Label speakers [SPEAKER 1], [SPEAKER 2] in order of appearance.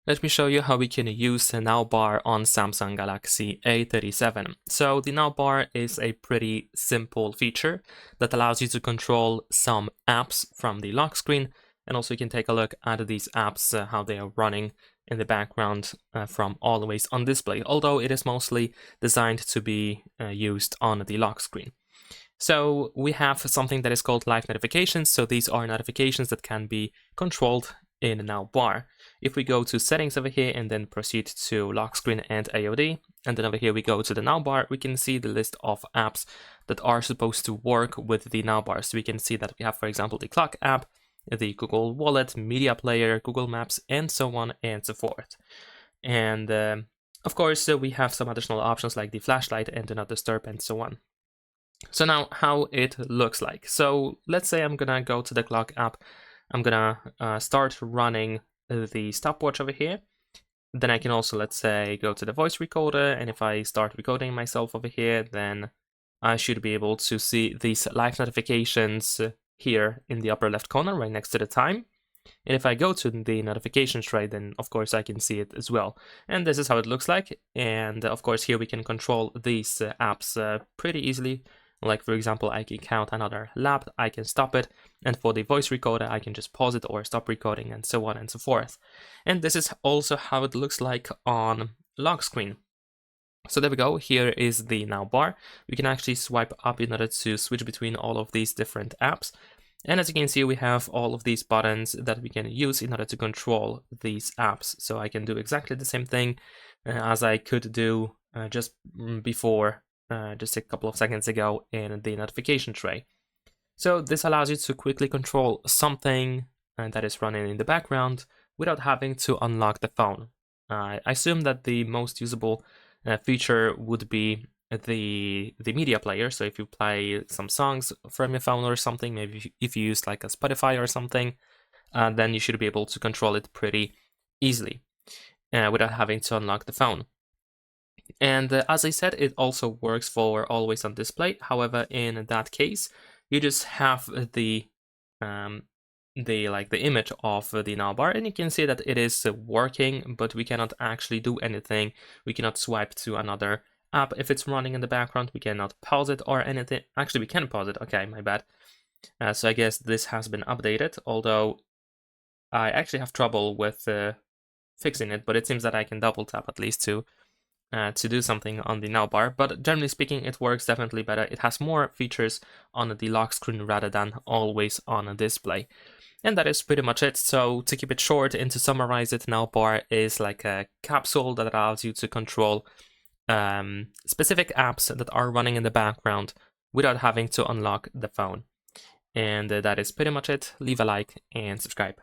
[SPEAKER 1] Let me show you how we can use the Now bar on Samsung Galaxy A37. So the Now bar is a pretty simple feature that allows you to control some apps from the lock screen, and also you can take a look at these apps, how they are running in the background from always on display, although it is mostly designed to be used on the lock screen. So we have something that is called live notifications. So these are notifications that can be controlled in Now bar. If we go to settings over here and then proceed to lock screen and AOD, and then over here we go to the Now bar, we can see the list of apps that are supposed to work with the Now bar. So we can see that we have, for example, the clock app, the Google Wallet, Media Player, Google Maps, and so on and so forth. And of course, we have some additional options like the flashlight and do not disturb and so on. So now how it looks like. So let's say I'm gonna go to the clock app. I'm gonna start running the stopwatch over here. Then I can also, let's say, go to the voice recorder, and if I start recording myself over here, then I should be able to see these live notifications here in the upper left corner, right next to the time. And if I go to the notification tray, then of course I can see it as well. And this is how it looks like. And of course here we can control these apps pretty easily. Like for example, I can count another lap, I can stop it, and for the voice recorder, I can just pause it or stop recording and so on and so forth. And this is also how it looks like on lock screen. So there we go, here is the Now bar. We can actually swipe up in order to switch between all of these different apps. And as you can see, we have all of these buttons that we can use in order to control these apps. So I can do exactly the same thing as I could do just before, just a couple of seconds ago in the notification tray. So this allows you to quickly control something that is running in the background without having to unlock the phone. I assume that the most usable feature would be the media player. So if you play some songs from your phone or something, maybe if you use like a Spotify or something, then you should be able to control it pretty easily without having to unlock the phone. And as I said, it also works for always on display. However, in that case, you just have the image of the Now bar, and you can see that it is working, but we cannot actually do anything. We cannot swipe to another app if it's running in the background. We cannot pause it or anything. Actually, we can pause it. Okay, my bad. So I guess this has been updated, although I actually have trouble with fixing it, but it seems that I can double tap at least to do something on the Now bar. But generally speaking, it works definitely better. It has more features on the lock screen rather than always on a display. And that is pretty much it. So to keep it short and to summarize it, Now bar is like a capsule that allows you to control specific apps that are running in the background without having to unlock the phone. And that is pretty much it. Leave a like and subscribe.